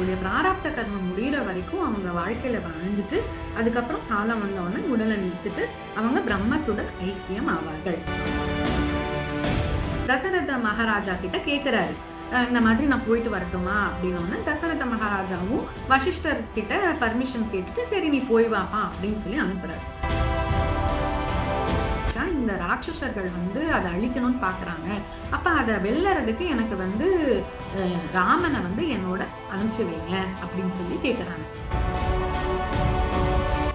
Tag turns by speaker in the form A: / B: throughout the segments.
A: அவங்களுடைய பிராரப்த கர்மம் முடிகிற வரைக்கும் அவங்க வாழ்க்கையில வாழ்ந்துட்டு அதுக்கப்புறம் காலம் வந்தவுடனே உடலை நிறுத்திட்டு அவங்க பிரம்மத்துடன் ஐக்கியம் ஆவார்கள். தசரத மகாராஜா கிட்ட கேட்கிறாரு, இந்த மாதிரி நான் போயிட்டு வரட்டுமா அப்படின்னு. தசரத மகாராஜாவும் வசிஷ்டர் கிட்ட பர்மிஷன் கேட்டுட்டு சரி நீ போய் வாப்பா அப்படின்னு சொல்லி அனுப்புறாரு. இந்த ராட்சசர்கள் அதை அழிக்கணும்னு பாக்குறாங்க. அப்ப அதை வெல்லறதுக்கு எனக்கு ராமனை என்னோட அனுப்பிச்சு வைங்க அப்படின்னு சொல்லி கேக்குறாங்க.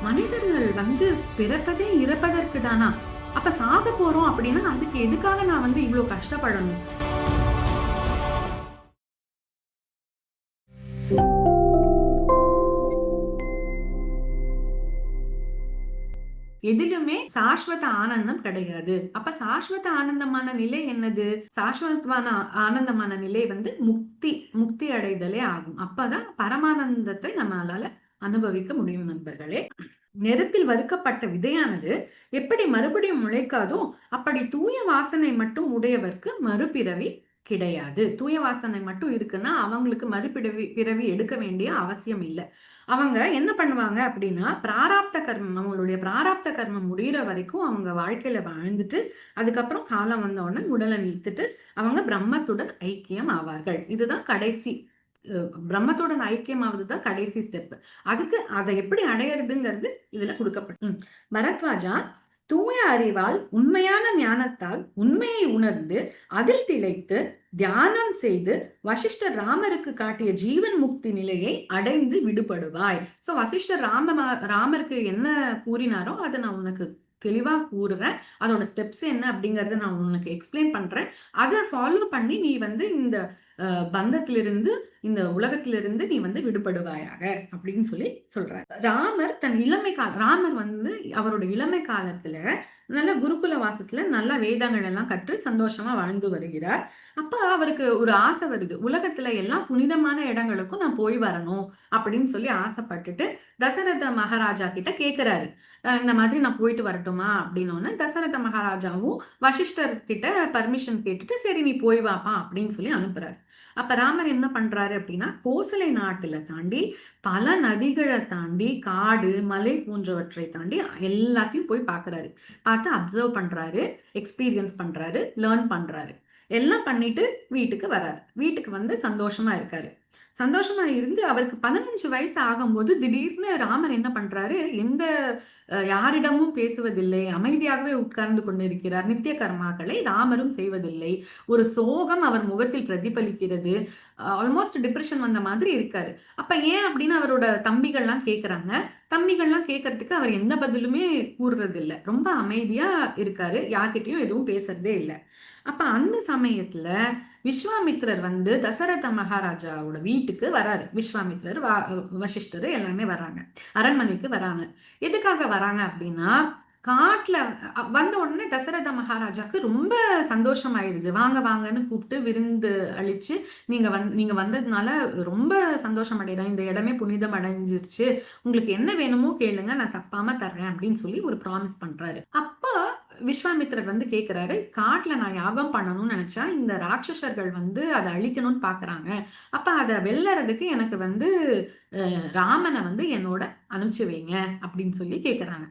A: மனிதர்கள் பிறப்பதே இறப்பதற்கு தானா? அப்ப சாக போறோம் அப்படின்னா அதுக்கு எதுக்காக நான் இவ்வளவு கஷ்டப்படணும்? எதிலுமே சாஸ்வத ஆனந்தம் கிடையாது. அப்ப சாஸ்வத ஆனந்தமான நிலை என்னது? சாஸ்வதமான ஆனந்தமான நிலை முக்தி அடைதலே ஆகும். அப்பதான் பரமானந்தத்தை நம்மளால அனுபவிக்க முடியும் நண்பர்களே. நெருப்பில் வறுக்கப்பட்ட விதையானது எப்படி மறுபடியும் முளைக்காதோ அப்படி தூய வாசனை மட்டும் உடையவர்க்கு மறுபிறவி கிடையாது. தூய வாசனை மட்டும் இருக்குன்னா அவங்களுக்கு பிறவி எடுக்க வேண்டிய அவசியம் இல்லை. அவங்க என்ன பண்ணுவாங்க அப்படின்னா அவங்களுடைய பிராராப்த கர்மம் முடிகிற வரைக்கும் அவங்க வாழ்க்கையில வாழ்ந்துட்டு அதுக்கப்புறம் காலம் வந்தவுடனே உடலை நீத்துட்டு அவங்க பிரம்மத்துடன் ஐக்கியம் ஆவார்கள். இதுதான் கடைசி, பிரம்மத்துடன் ஐக்கியம் ஆவதுதான் கடைசி ஸ்டெப். அதுக்கு அதை எப்படி அடையிறதுங்கிறது இதுல கொடுக்கப்படும். பரத்வாஜா தூய அறிவால் உண்மையான ஞானத்தால் உண்மையை உணர்ந்து அதில் திளைத்து தியானம் செய்து வசிஷ்டர் ராமருக்கு காட்டிய ஜீவன் முக்தி நிலையை அடைந்து விடுபடுவாய். சோ வசிஷ்டர் ராமருக்கு என்ன கூறினாரோ அதை நான் உனக்கு தெளிவா கூறுறேன். அதோட ஸ்டெப்ஸ் என்ன அப்படிங்கறத நான் உனக்கு எக்ஸ்பிளைன் பண்றேன். அதை ஃபாலோ பண்ணி நீ இந்த பந்தத்திலிருந்து இந்த உலகத்திலிருந்து நீ விடுபடுவாயாக அப்படின்னு சொல்லி சொல்றாரு. ராமர் அவரோட இளமை காலத்துல நல்ல குருகுல வாசத்துல நல்ல வேதங்கள் எல்லாம் கற்று சந்தோஷமா வாழ்ந்து வருகிறார். அப்ப அவருக்கு ஒரு ஆசை வருது, உலகத்துல எல்லாம் புனிதமான இடங்களுக்கும் நான் போய் வரணும் அப்படின்னு சொல்லி ஆசைப்பட்டுட்டு தசரத மகாராஜா கிட்ட கேட்கிறாரு, இந்த மாதிரி நான் போயிட்டு வரட்டுமா அப்படின்னு. தசரத மகாராஜாவும் வசிஷ்டர் கிட்ட பர்மிஷன் கேட்டுட்டு சரி நீ போய் வாப்பா அப்படின்னு சொல்லி அனுப்புறாரு. அப்ப ராமர் என்ன பண்றாரு அப்படின்னா கோசலை நாட்டுல தாண்டி பல நதிகளை தாண்டி காடு மலை போன்றவற்றை தாண்டி எல்லாத்தையும் போய் பாக்குறாரு. பார்த்து அப்சர்வ் பண்றாரு, எக்ஸ்பீரியன்ஸ் பண்றாரு, லேர்ன் பண்றாரு. எல்லாம் பண்ணிட்டு வீட்டுக்கு வர்றாரு. வீட்டுக்கு சந்தோஷமா இருக்காரு. சந்தோஷமா இருந்து அவருக்கு 15 வயசு ஆகும்போது திடீர்னு ராமர் என்ன பண்றாரு, எந்த யாரிடமும் பேசுவதில்லை, அமைதியாகவே உட்கார்ந்து கொண்டிருக்கிறார். நித்திய கர்மாக்களை ராமரும் செய்வதில்லை. ஒரு சோகம் அவர் முகத்தில் பிரதிபலிக்கிறது. ஆல்மோஸ்ட் டிப்ரெஷன் வந்த மாதிரி இருக்காரு. அப்ப ஏன் அப்படின்னு அவரோட தம்பிகள்லாம் கேக்குறாங்க. தம்பிகள்லாம் கேட்கறதுக்கு அவர் எந்த பதிலுமே கூறுறது இல்லை. ரொம்ப அமைதியா இருக்காரு, யார்கிட்டயும் எதுவும் பேசுறதே இல்லை. அப்ப அந்த சமயத்துல விஸ்வாமித்ரர் தசரத மகாராஜாவோட வீட்டுக்கு வராரு. விஸ்வாமித்ரர் வசிஷ்டர் எல்லாமே வராங்க, அரண்மனைக்கு வராங்க. எதுக்காக வராங்க அப்படின்னா காட்டுல வந்த உடனே தசரத மகாராஜாக்கு ரொம்ப சந்தோஷம் ஆயிடுது. வாங்க வாங்கன்னு கூப்பிட்டு விருந்து அளிச்சு நீங்க வந்ததுனால ரொம்ப சந்தோஷம் அடைகிறேன், இந்த இடமே புனிதம் அடைஞ்சிருச்சு, உங்களுக்கு என்ன வேணுமோ கேளுங்க நான் தப்பாம தர்றேன் அப்படின்னு சொல்லி ஒரு ப்ராமிஸ் பண்றாரு. அப்ப விஸ்வாமித்ரர் கேக்குறாரு, காட்டுல நான் யாகம் பண்ணணும்னு நினைச்சா இந்த ராட்சசர்கள் அதை அழிக்கணும்னு பாக்குறாங்க. அப்ப அதை வெல்லறதுக்கு எனக்கு ராமனை என்னோட அனுப்பிச்சு வைங்க அப்படின்னு சொல்லி கேக்குறாங்க.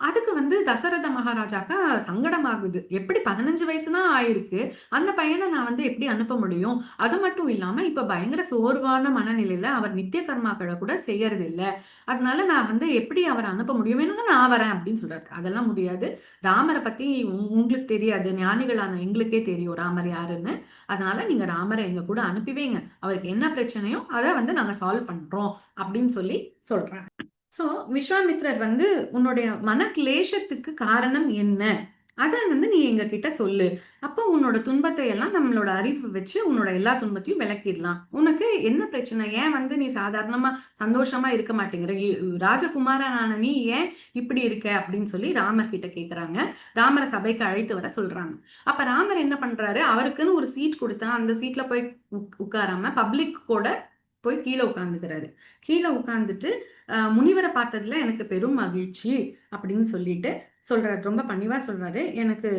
A: அதுக்கு தசரத மகாராஜாக்கா சங்கடமாகுது. எப்படி 15 வயசுதான் ஆயிருக்கு, அந்த பையனை நான் எப்படி அனுப்ப முடியும்? அது மட்டும் இல்லாம இப்ப பயங்கர சோர்வான மனநிலையில அவர் நித்திய கர்மாக்களை கூட செய்யறது இல்லை. அதனால நான் எப்படி அவரை அனுப்ப முடியும்? வேணும்னா நான் வரேன் அப்படின்னு சொல்றாரு. அதெல்லாம் முடியாது, ராமரை பத்தி உங்களுக்கு தெரியாது, ஞானிகளான எங்களுக்கே தெரியும் ராமர் யாருன்னு. அதனால நீங்க ராமரை எங்க கூட அனுப்பி வைங்க, அவருக்கு என்ன பிரச்சனையோ அதை நாங்க சால்வ் பண்றோம் அப்படின்னு சொல்லி சொல்றாங்க. சோ விஸ்வாமித்ரர் உன்னுடைய மன கிளேஷத்துக்கு காரணம் என்ன, அதை நீ எங்க கிட்ட சொல்லு. அப்போ உன்னோட துன்பத்தை எல்லாம் நம்மளோட அறிவு வச்சு உன்னோட எல்லா துன்பத்தையும் விளக்கிடலாம். உனக்கு என்ன பிரச்சனை? ஏன் நீ சாதாரணமா சந்தோஷமா இருக்க மாட்டேங்கிற? ராஜகுமாரனான நீ ஏன் இப்படி இருக்க அப்படின்னு சொல்லி ராமர் கிட்ட கேக்குறாங்க. ராமரை சபைக்கு அழைத்து வர சொல்றாங்க. அப்ப ராமர் என்ன பண்றாரு, அவருக்குன்னு ஒரு சீட் கொடுத்தா அந்த சீட்ல போய் உட்காராம பப்ளிக் கூட போய் கீழே உட்கார்ந்துக்கிறாரு. கீழே உட்கார்ந்துட்டு முனிவரை பார்த்ததுல எனக்கு பெரும் மகிழ்ச்சி அப்படின்னு சொல்லிட்டு சொல்றாரு. ரொம்ப பணிவா சொல்றாரு. எனக்கு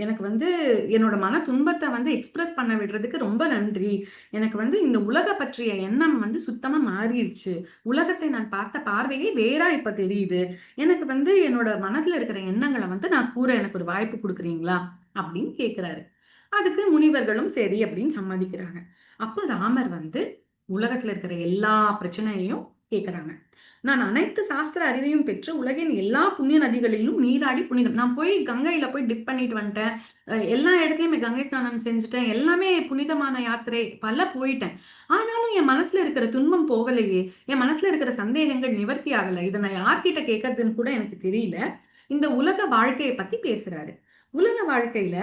A: எனக்கு வந்து என்னோட மன துன்பத்த வந்து எக்ஸ்பிரஸ் பண்ண விடுறதுக்கு ரொம்ப நன்றி. எனக்கு வந்து இந்த உலக பற்றிய எண்ணம் வந்து சுத்தமா மாறிருச்சு. உலகத்தை நான் பார்த்த பார்வையே வேறா இப்ப தெரியுது. எனக்கு வந்து என்னோட மனதுல இருக்கிற எண்ணங்கள வந்து நான் கூற எனக்கு ஒரு வாய்ப்பு குடுக்குறீங்களா? அப்படின்னு கேட்கிறாரு. அதுக்கு முனிவர்களும் சரி அப்படின்னு சம்மதிக்கிறாங்க. அப்ப ராமர் வந்து உலகத்துல இருக்கிற எல்லா பிரச்சனையையும் கேட்கறாங்க. நான் அனைத்து சாஸ்திர அறிவையும் பெற்று உலகின் எல்லா புண்ணிய நதிகளிலும் நீராடி புனிதம். நான் போய் கங்கையில போய் டிப் பண்ணிட்டு வந்துட்டேன். எல்லா இடத்துலயுமே கங்கை ஸ்நானம் செஞ்சுட்டேன். எல்லாமே புனிதமான யாத்திரை பல போயிட்டேன். ஆனாலும் என் மனசுல இருக்கிற துன்பம் போகலையே. என் மனசுல இருக்கிற சந்தேகங்கள் நிவர்த்தி ஆகல. இதை நான் யார்கிட்ட கேட்கறதுன்னு கூட எனக்கு தெரியல. இந்த உலக வாழ்க்கையை பத்தி பேசுறாரு. உலக வாழ்க்கையில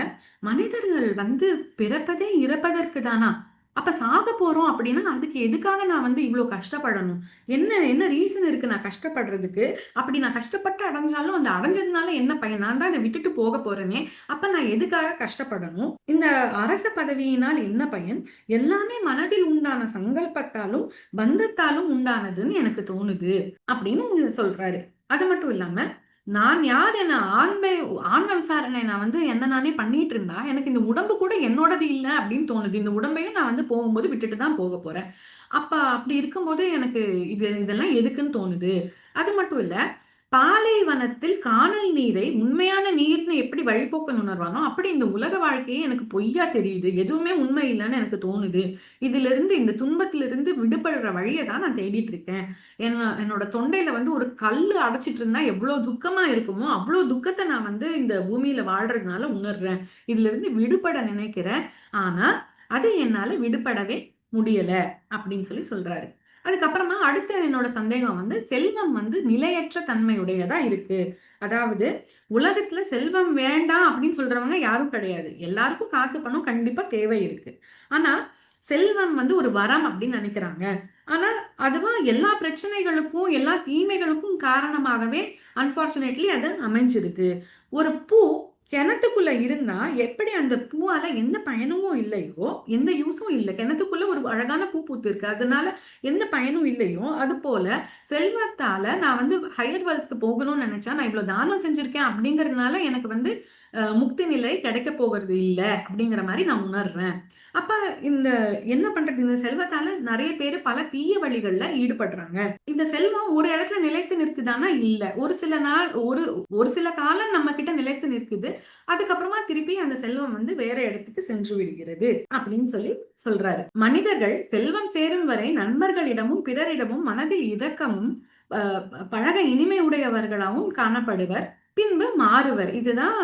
A: மனிதர்கள் வந்து பிறப்பதே இறப்பதற்கு தானா? அப்ப சாக போறோம் அப்படின்னா அதுக்கு எதுக்காக நான் வந்து இவ்ளோ கஷ்டப்படணும்? என்ன என்ன ரீசன் இருக்கு நான் கஷ்டப்படுறதுக்கு? அப்படி நான் கஷ்டப்பட்டு அடைஞ்சாலும் அந்த அடைஞ்சதுனால என்ன பயன்? நான் தான் இத விட்டுட்டு போக போறேனே. அப்ப நான் எதுக்காக கஷ்டப்படணும்? இந்த அரச பதவியினால் என்ன பயன்? எல்லாமே மனதில் உண்டான சங்கல்பத்தாலும், பந்தத்தாலும் உண்டானதுன்னு எனக்கு தோணுது. அப்படின்னு சொல்றாரு. அது மட்டும் இல்லாம, நான் யார் என ஆன்ம விசாரணை நான் வந்து என்ன நானே பண்ணிட்டு இருந்தா, எனக்கு இந்த உடம்பு கூட என்னோடது இல்ல அப்படின்னு தோணுது. இந்த உடம்பையும் நான் வந்து போகும்போது விட்டுட்டு தான் போக போறேன். அப்ப அப்படி இருக்கும்போது எனக்கு இதெல்லாம் எதுக்குன்னு தோணுது. அது மட்டும் இல்ல, பாலைவனத்தில் கானல் நீரை உண்மையான நீர்ன்னு எப்படி வழிபோக்கன் உணர்வானோ, அப்படி இந்த உலக வாழ்க்கையே எனக்கு பொய்யா தெரியுது. எதுவுமே உண்மை இல்லன்னு எனக்கு தோணுது. இதிலிருந்து இந்த துன்பத்திலிருந்து விடுபடுற வழிய தான் நான் தேடிட்டு இருக்கேன். என்னோட தொண்டையில வந்து ஒரு கல்லு அடைச்சிட்டு இருந்தா எவ்ளோ துக்கமா இருக்குமோ, அவ்ளோ துக்கத்த நான் வந்து இந்த பூமியில வாழ்றதுனால உணர்றேன். இதிலிருந்து விடுபட நினைக்கிறேன். ஆனா, அது என்னால விடுபடவே முடியல அப்படின்னு சொல்றாரு. அதுக்கப்புறமா அடுத்த என்னோட சந்தேகம் வந்து செல்வம் வந்து நிலையற்ற தன்மையுடையதா இருக்கு. அதாவது உலகத்துல செல்வம் வேண்டாம் அப்படின்னு சொல்றவங்க யாரும் கிடையாது. எல்லாருக்கும் காசு பணம் கண்டிப்பா தேவை இருக்கு. ஆனா செல்வம் வந்து ஒரு வரம் அப்படின்னு நினைக்கிறாங்க. ஆனா அதுவா எல்லா பிரச்சனைகளுக்கும் எல்லா தீமைகளுக்கும் காரணமாகவே அன்பார்ச்சுனேட்லி அது அமைஞ்சிருது. ஒரு பூ கிணத்துக்குள்ள இருந்தா எப்படி அந்த பூவால எந்த பயனும் இல்லையோ, எந்த யூஸும் இல்ல. கிணத்துக்குள்ள ஒரு அழகான பூ பூத்திருக்கு. அதனால எந்த பயனும் இல்லையோ, அது போல செல்வத்தால நான் வந்து ஹையர் வேர்ல்ட்ஸ்க்கு போகணும்னு நினைச்சா, நான் இவ்வளவு தானம் செஞ்சிருக்கேன் அப்படிங்கிறதுனால எனக்கு வந்து முக்தி நிலை கிடைக்க போகிறது இல்ல அப்படிங்கிற மாரி நான் உணர்றேன். அப்ப இந்த என்ன பண்றது? இந்த செல்வத்தால நெறைய பேரு பல தீய வழிகள்ல ஈடுபடுறாங்க. இந்த செல்வம் ஒரு இடத்துல நிலைத்து நிற்குதான்னா இல்ல. ஒரு சில நாள் ஒரு ஒரு சில காலம் நம்ம கிட்ட நிலைத்து நிற்குது. அதுக்கப்புறமா திருப்பி அந்த செல்வம் வந்து வேற இடத்துக்கு சென்று விடுகிறது அப்படின்னு சொல்றாரு. மனிதர்கள் செல்வம் சேரும் வரை நண்பர்களிடமும் பிறரிடமும் மனதில் இரக்கமும் பழக இனிமை உடையவர்களாகவும் காணப்படுவர். பின்பு மாறுவர். இதுதான்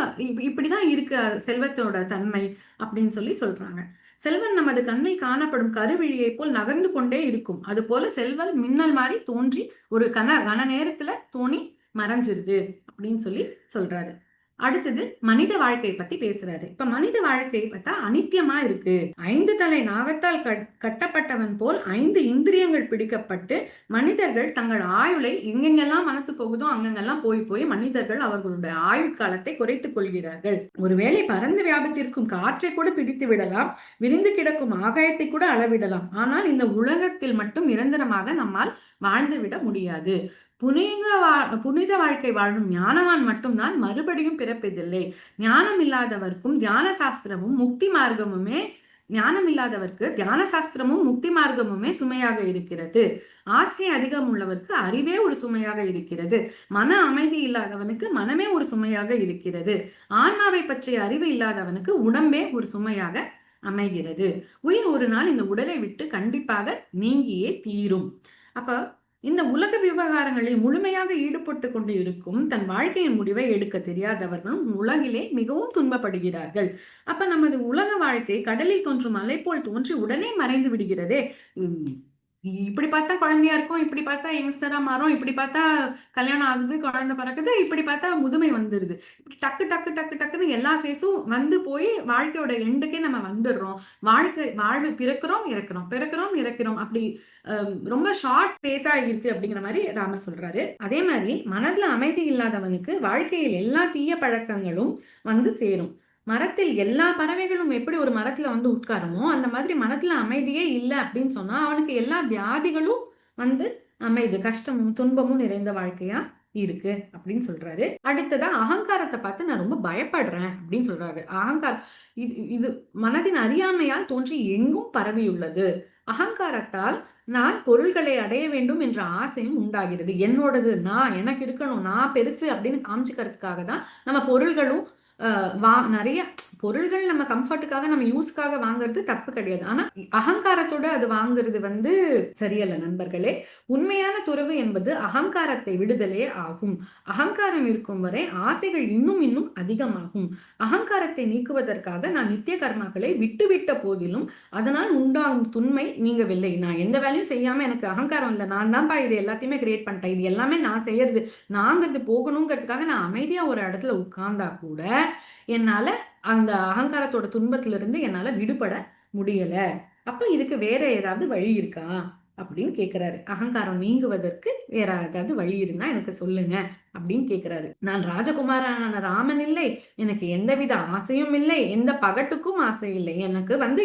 A: இப்படிதான் இருக்கு செல்வத்தோட தன்மை அப்படின்னு சொல்றாங்க. செல்வன் நமது கண்ணில் காணப்படும் கருவிழியை போல் நகர்ந்து கொண்டே இருக்கும். அது போல செல்வம் மின்னல் மாதிரி தோன்றி ஒரு கன நேரத்துல தோணி மறைஞ்சிருது அப்படின்னு சொல்றாரு. அடுத்தது மனித வாழ்க்கையை பத்தி பேசுறாரு. இப்ப மனித வாழ்க்கை பார்த்தா அனித்தியமா இருக்கு. 5 தலை நாகத்தால் கட்டப்பட்டவன் போல் 5 இந்திரியங்கள் பிடிக்கப்பட்டு மனிதர்கள் தங்கள் ஆயுளை எங்கெங்கெல்லாம் மனசு போகுதோ அங்கெங்கெல்லாம் போய் மனிதர்கள் அவர்களுடைய ஆயுட்காலத்தை குறைத்துக் கொள்கிறார்கள். ஒருவேளை பறந்து வியாபித்திருக்கும் காற்றை கூட பிடித்து விடலாம், விரிந்து கிடக்கும் ஆகாயத்தை கூட அளவிடலாம். ஆனால் இந்த உலகத்தில் மட்டும் நிரந்தரமாக நம்மால் வாழ்ந்து விட முடியாது. புனித வாழ்க்கை வாழும் ஞானவான் மட்டும்தான் மறுபடியும் பிறப்பதில்லை. ஞானம் இல்லாதவர்க்கும் தியான சாஸ்திரமும் முக்தி மார்க்கமுமே ஞானம் இல்லாதவர்க்கு தியான சாஸ்திரமும் முக்தி மார்க்கமுமே சுமையாக இருக்கிறது. ஆசை அதிகம் உள்ளவருக்கு அறிவே ஒரு சுமையாக இருக்கிறது. மன அமைதி இல்லாதவனுக்கு மனமே ஒரு சுமையாக இருக்கிறது. ஆன்மாவை பற்றிய அறிவு இல்லாதவனுக்கு உடம்பே ஒரு சுமையாக அமைகிறது. உயிர் ஒரு நாள் இந்த உடலை விட்டு கண்டிப்பாக நீங்கியே தீரும். அப்ப இந்த உலக விவகாரங்களில் முழுமையாக ஈடுபட்டு கொண்டு இருக்கும் தன் வாழ்க்கையின் முடிவை எடுக்க தெரியாதவர்களும் உலகிலே மிகவும் துன்பப்படுகிறார்கள். அப்ப நமது உலக வாழ்க்கை கடலில் தோன்றும் அலை போல் தோன்றி உடனே மறைந்து விடுகிறதே. இப்படி பார்த்தா குழந்தையா இருக்கும், இப்படி பார்த்தா யங்ஸ்டரா மாறும், இப்படி பார்த்தா கல்யாணம் ஆகுது, குழந்தை பிறக்குது, இப்படி பார்த்தா முதுமை வந்துருது. இப்படி டக்கு டக்கு டக்கு டக்குன்னு எல்லா ஃபேஸும் வந்து போய் வாழ்க்கையோட எண்டுக்கே நம்ம வந்துடுறோம். வாழ்வு பிறக்கிறோம் இறக்குறோம், பிறக்கிறோம் இறக்கிறோம். அப்படி ரொம்ப ஷார்ட் ஃபேஸா இருக்கு அப்படிங்கிற மாதிரி ராமர் சொல்றாரு. அதே மாதிரி மனதுல அமைதி இல்லாதவனுக்கு வாழ்க்கையில் எல்லா தீய பழக்கங்களும் வந்து சேரும். மரத்தில் எல்லா பறவைகளும் எப்படி ஒரு மரத்துல வந்து உட்காருமோ அந்த மாதிரி மனத்துல அமைதியே இல்லை அப்படின்னு சொன்னா அவனுக்கு எல்லா வியாதிகளும் வந்து அமைது கஷ்டமும் துன்பமும் நிறைந்த வாழ்க்கையா இருக்கு அப்படின்னு சொல்றாரு. அடுத்ததா அகங்காரத்தை பார்த்து நான் ரொம்ப பயப்படுறேன் அப்படின்னு சொல்றாரு. அகங்காரம் இது இது மனதின் அறியாமையால் தோன்றி எங்கும் பரவியுள்ளது. அகங்காரத்தால் நான் பொருள்களை அடைய வேண்டும் என்ற ஆசையும் உண்டாகிறது. என்னோடது, நான் எனக்கு இருக்கணும், நான் பெருசு அப்படின்னு காமிச்சுக்கிறதுக்காக தான் நம்ம பொருள்களும் நிறைய பொருள்கள் நம்ம கம்ஃபர்ட்டுக்காக நம்ம யூஸ்க்காக வாங்குறது தப்பு கிடையாது. ஆனா அகங்காரத்தோட அது வாங்குறது வந்து சரியல்ல நண்பர்களே. உண்மையான துறவு என்பது அகங்காரத்தை விடுதலே ஆகும். அகங்காரம் இருக்கும் வரை ஆசைகள் இன்னும் இன்னும் அதிகமாகும். அகங்காரத்தை நீக்குவதற்காக நான் நித்திய கர்மாக்களை விட்டுவிட்ட போதிலும் அதனால் உண்டாகும் துன்மை நீங்கவில்லை. நான் எந்த வேலையும் செய்யாம எனக்கு அகங்காரம் இல்லை, நான் தான்ப்பா இது எல்லாத்தையுமே கிரியேட் பண்ணிட்டேன், இது எல்லாமே நான் செய்யறது, நாங்கிறது போகணுங்கிறதுக்காக நான் அமைதியா ஒரு இடத்துல உட்கார்ந்தா கூட என்னால அந்த அகங்காரத்தோட துன்பத்திலிருந்து என்னால விடுபட முடியல. அப்ப இதுக்கு வேற ஏதாவது வழி இருக்கா அப்படின்னு கேக்குறாரு. அகங்காரம் நீங்குவதற்கு வேற ஏதாவது வழி இருந்தா எனக்கு சொல்லுங்க அப்படின்னு கேக்குறாரு. நான் ராஜகுமாரனான ராமன் இல்லை, எனக்கு எந்தவித ஆசையும் இல்லை, எந்த பகட்டுக்கும் ஆசை இல்லை. எனக்கு வந்து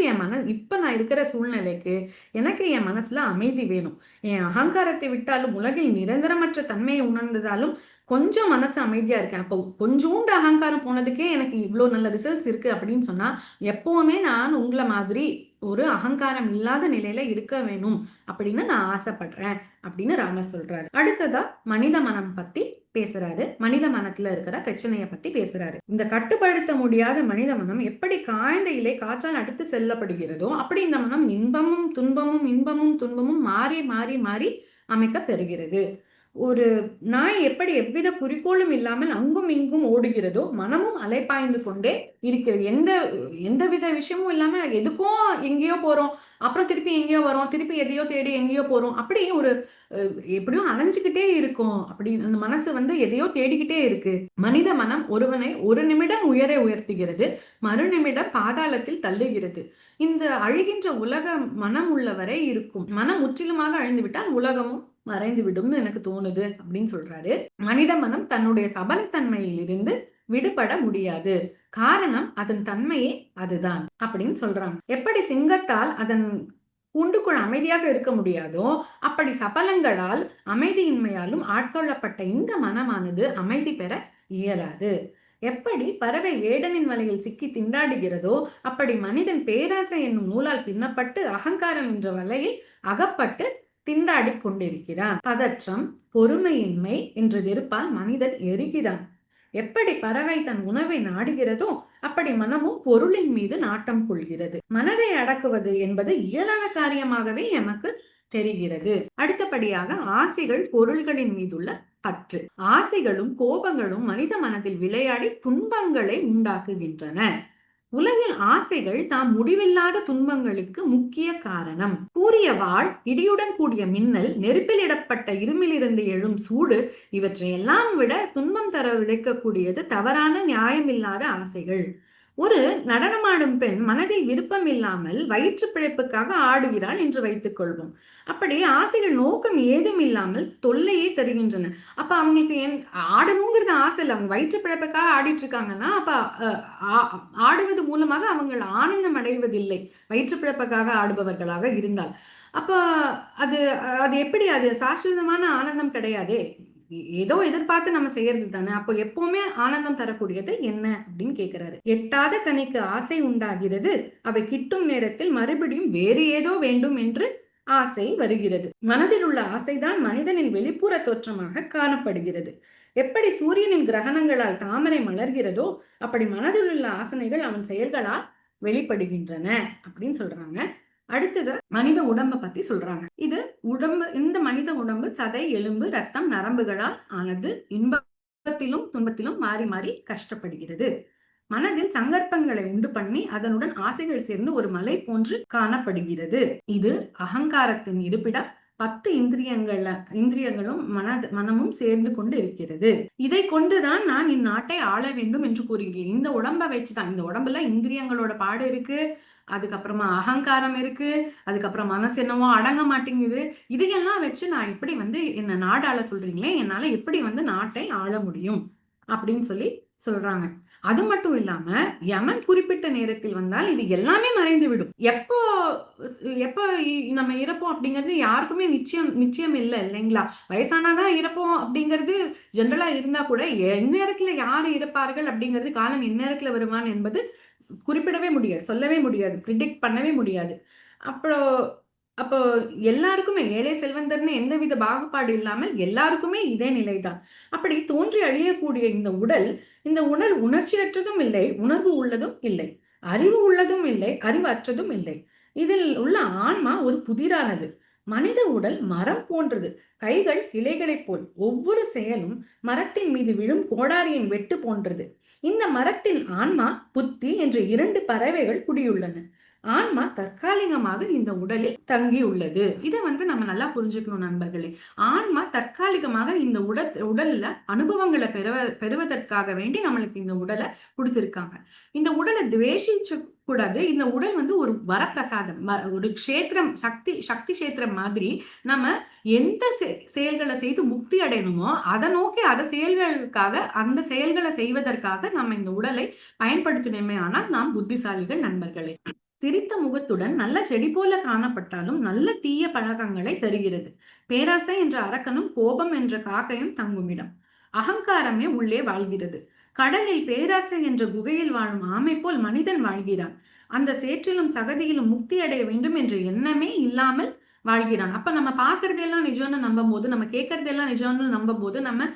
A: இப்ப நான் இருக்கிற சூழ்நிலைக்கு எனக்கு என் மனசுல அமைதி வேணும். என் அகங்காரத்தை விட்டாலும் உலகில் நிரந்தரமற்ற தன்மையை உணர்ந்ததாலும் கொஞ்சம் மனசு அமைதியா இருக்கேன். அப்போ கொஞ்சோண்டு அகங்காரம் போனதுக்கே எனக்கு இவ்வளவு நல்ல ரிசல்ட்ஸ் இருக்கு அப்படின்னு சொன்னா எப்பவுமே நான் உங்களை மாதிரி ஒரு அகங்காரம் இல்லாத நிலையில இருக்க வேணும் அப்படின்னு நான் ஆசைப்படுறேன் அப்படின்னு ராமர் சொல்றாரு. அடுத்ததா மனித மனம் பத்தி பேசுறாரு. மனித மனத்துல இருக்கிற பிரச்சனைய பத்தி பேசுறாரு. இந்த கட்டுப்படுத்த முடியாத மனித மனம் எப்படி காய்ந்த இலை காற்றால் அடுத்து செல்லப்படுகிறதோ அப்படி இந்த மனம் இன்பமும் துன்பமும் இன்பமும் துன்பமும் மாறி மாறி மாறி அமைக்க பெறுகிறது. ஒரு நாய் எப்படி எவ்வித குறிக்கோளும் இல்லாமல் அங்கும் இங்கும் ஓடுகிறதோ மனமும் அலைப்பாய்ந்து கொண்டே இருக்கிறது. எந்த வித விஷயமும் இல்லாம எதுக்கும் எங்கேயோ போறோம், அப்புறம் திருப்பி எங்கேயோ வரோம், திருப்பி எதையோ தேடி எங்கேயோ போறோம், அப்படி ஒரு எப்படியும் அலைஞ்சுக்கிட்டே இருக்கும். அப்படி அந்த மனசு வந்து எதையோ தேடிக்கிட்டே இருக்கு. மனித மனம் ஒருவனை ஒரு நிமிடம் உயர உயர்த்துகிறது, மறு நிமிடம் பாதாளத்தில் தள்ளுகிறது. இந்த அழிகின்ற உலகம் மனம் உள்ளவரை இருக்கும். மனம் முற்றிலுமாக அழிந்து விட்டால் உலகமும் மறைந்து விடும்னு எனக்கு தோணுது அப்படின்னு சொல்றாரு. மனித மனம் தன்னுடைய சபலத்தன்மையில் இருந்து விடுபட முடியாது. காரணம் அதன் தன்மையே அதுதான் அப்படின்னு சொல்றாங்க. எப்படி சிங்கத்தால் அதன் கூண்டுக்குள் அமைதியாக இருக்க முடியாதோ அப்படி சபலங்களால் அமைதியின்மையாலும் ஆட்கொள்ளப்பட்ட இந்த மனமானது அமைதி பெற இயலாது. எப்படி பறவை வேடனின் வலையில் சிக்கி திண்டாடுகிறதோ அப்படி மனிதன் பேராசை என்னும் நூலால் பின்னப்பட்டு அகங்காரம் என்ற வலையில் அகப்பட்டு திண்டாடி கொண்டிருக்கிறான். பதற்றம், பொறுமையின்மை என்ற நெருப்பால் மனிதன் எரிகிறான். எப்படி பறவை தன் உணவை நாடுகிறதோ அப்படி மனமும் பொருளின் மீது நாட்டம் கொள்கிறது. மனதை அடக்குவது என்பது இயலாத காரியமாகவே எமக்கு தெரிகிறது. அடுத்தபடியாக ஆசைகள் பொருள்களின் மீதுள்ள பற்று. ஆசைகளும் கோபங்களும் மனித மனதில் விளையாடி துன்பங்களை உண்டாக்குகின்றன. உலகில் ஆசைகள் தாம் முடிவில்லாத துன்பங்களுக்கு முக்கிய காரணம். கூறிய வாழ், இடியுடன் கூடிய மின்னல், நெருப்பில் இடப்பட்ட இரும்பிலிருந்து எழும் சூடு, இவற்றையெல்லாம் விட துன்பம் தர விளைக்கக்கூடியது தவறான நியாயமில்லாத ஆசைகள். ஒரு நடனமாடும் பெண் மனதில் விருப்பம் இல்லாமல் வயிற்று பிழைப்புக்காக ஆடுகிறாள் என்று வைத்துக் கொள்வோம். அப்படி ஆசைகள் நோக்கம் ஏதும் இல்லாமல் தொல்லையே தருகின்றன. அப்ப அவங்களுக்கு ஆடணுங்கிறது ஆசை இல்லை, அவங்க வயிற்று பிழைப்புக்காக ஆடிட்டு இருக்காங்கன்னா அப்ப ஆடுவது மூலமாக அவங்க ஆனந்தம் அடைவதில்லை, வயிற்று பிழைப்புக்காக ஆடுபவர்களாக இருந்தால். அப்ப அது அது எப்படி, அது சாஸ்வதமான ஆனந்தம் கிடையாதே, ஏதோ எதிர்பார்த்து நம்ம செய்யறது தானே. அப்போ எப்பவுமே ஆனந்தம் தரக்கூடியது என்ன அப்படின்னு கேட்கிறாரு. எட்டாத கனிக்கு ஆசை உண்டாகிறது, அவை கிட்டும் நேரத்தில் மறுபடியும் வேறு ஏதோ வேண்டும் என்று ஆசை வருகிறது. மனதில் உள்ள ஆசைதான் மனிதனின் வெளிப்புற தோற்றமாக காணப்படுகிறது. எப்படி சூரியனின் கிரகணங்களால் தாமரை மலர்கிறதோ அப்படி மனதில் உள்ள ஆசனைகள் அவன் செயல்களால் வெளிப்படுகின்றன அப்படின்னு சொல்றாங்க. அடுத்தது மனித உடம்ப பத்தி சொல்றாங்க. இது உடம்பு, இந்த மனித உடம்பு சதை, எலும்பு, ரத்தம், நரம்புகளால் ஆனது. இன்பத்திலும் துன்பத்திலும் மாறி மாறி கஷ்டப்படுகிறது. மனதில் சங்கற்பங்களை உண்டு பண்ணி அதனுடன் ஆசைகள் சேர்ந்து ஒரு மலை போன்று காணப்படுகிறது. இது அகங்காரத்தின் இருப்பிடம். 10 இந்திரியங்களும் மனமும் சேர்ந்து கொண்டு இருக்கிறது. இதை கொண்டுதான் நான் இந்நாட்டை ஆள வேண்டும் என்று கூறுகிறேன். இந்த உடம்ப வச்சுதான், இந்த உடம்புல இந்திரியங்களோட பாடு இருக்கு, அதுக்கப்புறமா அகங்காரம் இருக்கு, அதுக்கப்புறம் மனசு என்னவோ அடங்க மாட்டேங்குது. இதையெல்லாம் வச்சு நான் எப்படி என்ன நாடாள சொல்றீங்களே, என்னால எப்படி நாட்டை ஆள முடியும் அப்படின்னு சொல்லி சொல்றாங்க. அது மட்டும் இல்லாம யமன் குறிப்பிட்ட நேரத்தில் வந்தால் இது எல்லாமே மறைந்து விடும். எப்போ எப்போ நம்ம இறப்போம் அப்படிங்கிறது யாருக்குமே நிச்சயம் நிச்சயம் இல்லை இல்லைங்களா? வயசானாதான் இறப்போம் அப்படிங்கிறது ஜென்ரலா இருந்தா கூட எந்நேரத்துல யாரு இறப்பார்கள் அப்படிங்கிறது காலன் எந்நேரத்துல வருவான் என்பது குறிப்பிடவே முடியாது, சொல்லவே முடியாது, ப்ரிடிக்ட் பண்ணவே முடியாது. அப்புறம் அப்போ எல்லாருக்குமே ஏழை செல்வந்தர்னு எந்தவித பாகுபாடு இல்லாமல் எல்லாருக்குமே இதே நிலைதான். அப்படி தோன்றி அழியக்கூடிய இந்த உடல் உணர்ச்சியற்றதும் இல்லை, உணர்வு உள்ளதும் இல்லை, அறிவு உள்ளதும் இல்லை, அறிவு அற்றதும் இல்லை. இதில் உள்ள ஆன்மா ஒரு புதிரானது. மனித உடல் மரம் போன்றது. கைகள் கிளைகளைப் போல். ஒவ்வொரு செயலும் மரத்தின் மீது விழும் கோடாரியின் வெட்டு போன்றது. இந்த மரத்தில் ஆன்மா, புத்தி என்ற 2 பறவைகள் குடியுள்ளன. ஆன்மா தற்காலிகமாக இந்த உடலில் தங்கியுள்ளது. இதை நம்ம நல்லா புரிஞ்சுக்கணும் நண்பர்களே. ஆன்மா தற்காலிகமாக இந்த உடல்ல அனுபவங்களை பெறுவதற்காக வேண்டி நம்மளுக்கு இந்த உடலை கொடுத்திருக்காங்க. இந்த உடலை துவேஷிச்சு கூடாது. இந்த உடல் ஒரு வரப்பிரசாதம், ஒரு கஷேத்திரம், சக்தி கஷேத்திரம் மாதிரி. நம்ம எந்த செயல்களை செய்து முக்தி அடையணுமோ அதை நோக்கி அந்த செயல்களை செய்வதற்காக நம்ம இந்த உடலை பயன்படுத்தினோமே ஆனால் நாம் புத்திசாலிகள் நண்பர்களே. சிரித்த முகத்துடன் நல்ல செடி போல காணப்பட்டாலும் நல்ல தீய பழக்கங்களை தருகிறது. பேராசை என்ற அரக்கனும் கோபம் என்ற காக்கையும் தங்குமிடம். அகங்காரமே உள்ளே வாழ்கிறது. கடலில் பேராசை என்ற குகையில் வாழும் ஆமை போல் மனிதன் வாழ்கிறான். அந்த சேற்றிலும் சகதியிலும் முக்தி அடைய வேண்டும் என்ற எண்ணமே இல்லாமல் வாழ்கிறான். அப்ப நம்ம பாக்குறதெல்லாம் நிஜம்னு நம்பும் போது, நம்ம கேட்கறதெல்லாம் நிஜம்னு நம்பும் போது, நம்ம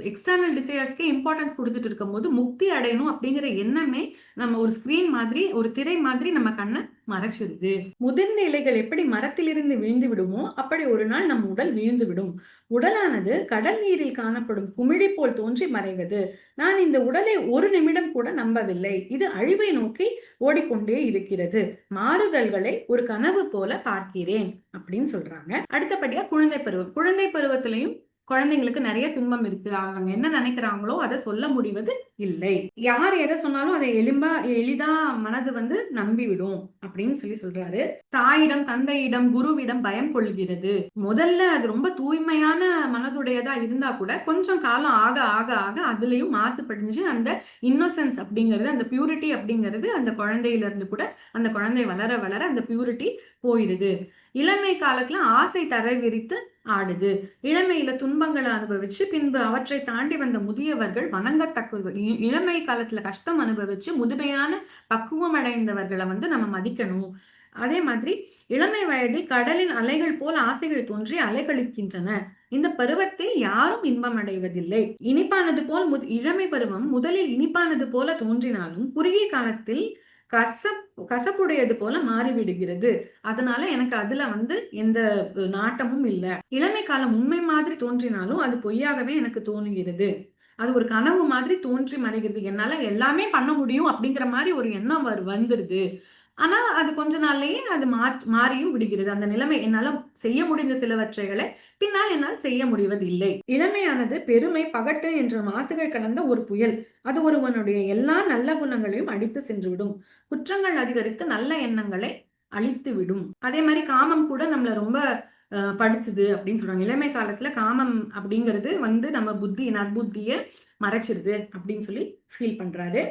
A: எக்ஸ்டர்னல் டிசையர்ஸ்க்கு இம்பார்ட்டன்ஸ் கொடுத்துட்டு இருக்கும் போது முக்தி அடையணும் அப்படிங்கிற எண்ணமே நம்ம ஒரு ஸ்கிரீன் மாதிரி, ஒரு திரை மாதிரி நம்ம கண்ணை மறைச்சிருது. முதிர்ந்த இலைகள் எப்படி மரத்திலிருந்து விழுந்து விடுமோ அப்படி ஒரு நாள் நம் உடல் விழுந்து விடும். உடலானது கடல் நீரில் காணப்படும் குமிழி போல் தோன்றி மறைவது. நான் இந்த உடலை ஒரு நிமிடம் கூட நம்பவில்லை. இது அழிவை நோக்கி ஓடிக்கொண்டே இருக்கிறது. மாறுதல்களை ஒரு கனவு போல பார்க்கிறேன் அப்படின்னு சொல்றாங்க. அடுத்தபடியா குழந்தை பருவம். குழந்தை பருவத்திலையும் குழந்தைங்களுக்கு நிறைய துன்பம் இருக்கு. அவங்க என்ன நினைக்கிறாங்களோ அதை சொல்ல முடிவது இல்லை. யார் எதை சொன்னாலும் அதை எளிதா மனது நம்பிவிடும் அப்படின்னு சொல்றாரு. தாயிடம், தந்தையிடம், குருவிடம் பயம் கொள்கிறது. முதல்ல அது ரொம்ப தூய்மையான மனதுடையதா இருந்தா கூட கொஞ்சம் காலம் ஆக ஆக ஆக அதுலயும் மாசுபடிஞ்சு அந்த இன்னோசன்ஸ் அப்படிங்கிறது, அந்த பியூரிட்டி அப்படிங்கிறது அந்த குழந்தையில இருந்து கூட அந்த குழந்தை வளர வளர அந்த பியூரிட்டி போயிடுது. இளமை காலத்துல ஆசை தரை விரித்து ஆடுது. இளமையில துன்பங்களை அனுபவிச்சு பின்பு அவற்றை தாண்டி வந்த முதியவர்கள் வணங்கத்தக்க. இளமை காலத்துல கஷ்டம் அனுபவிச்சு முதுமையான பக்குவம் அடைந்தவர்களை நம்ம மதிக்கணும். அதே மாதிரி இளமை வயதில் கடலின் அலைகள் போல் ஆசைகள் தோன்றி அலைகழிக்கின்றன. இந்த பருவத்தில் யாரும் இன்பம் அடைவதில்லை. இனிப்பானது போல் இளமை பருவம் முதலில் இனிப்பானது போல தோன்றினாலும் குறுகிய காலத்தில் கசப்புடையது போல மாறிவிடுகிறது. அதனால எனக்கு அதுல எந்த நாட்டமும் இல்லை. இளமை காலம் உண்மை மாதிரி தோன்றினாலும் அது பொய்யாகவே எனக்கு தோணுகிறது. அது ஒரு கனவு மாதிரி தோன்றி மறைகிறது. என்னால எல்லாமே பண்ண முடியும் அப்படிங்கிற மாதிரி ஒரு எண்ணம் வந்துருது. ஆனா அது கொஞ்ச நாள்லயே அது மாறியும் விடுகிறது. அந்த நிலைமை, என்னால செய்ய முடிந்த சிலவற்றைகளை பின்னால் என்னால் செய்ய முடிவது இல்லை. இளமையானது பெருமை, பகட்டு என்ற மாசுகள் கலந்த ஒரு புயல். அது ஒருவனுடைய எல்லா நல்ல குணங்களையும் அடித்து சென்றுவிடும். குற்றங்கள் அதிகரித்து நல்ல எண்ணங்களை அழித்து விடும். அதே மாதிரி காமம் கூட நம்மள ரொம்ப படுத்துது அப்படின்னு சொல்றாங்க. இளமை காலத்துல காமம் அப்படிங்கிறது நம்ம நற்புத்திய மறைச்சிருது அப்படின்னு ஃபீல் பண்றாரு.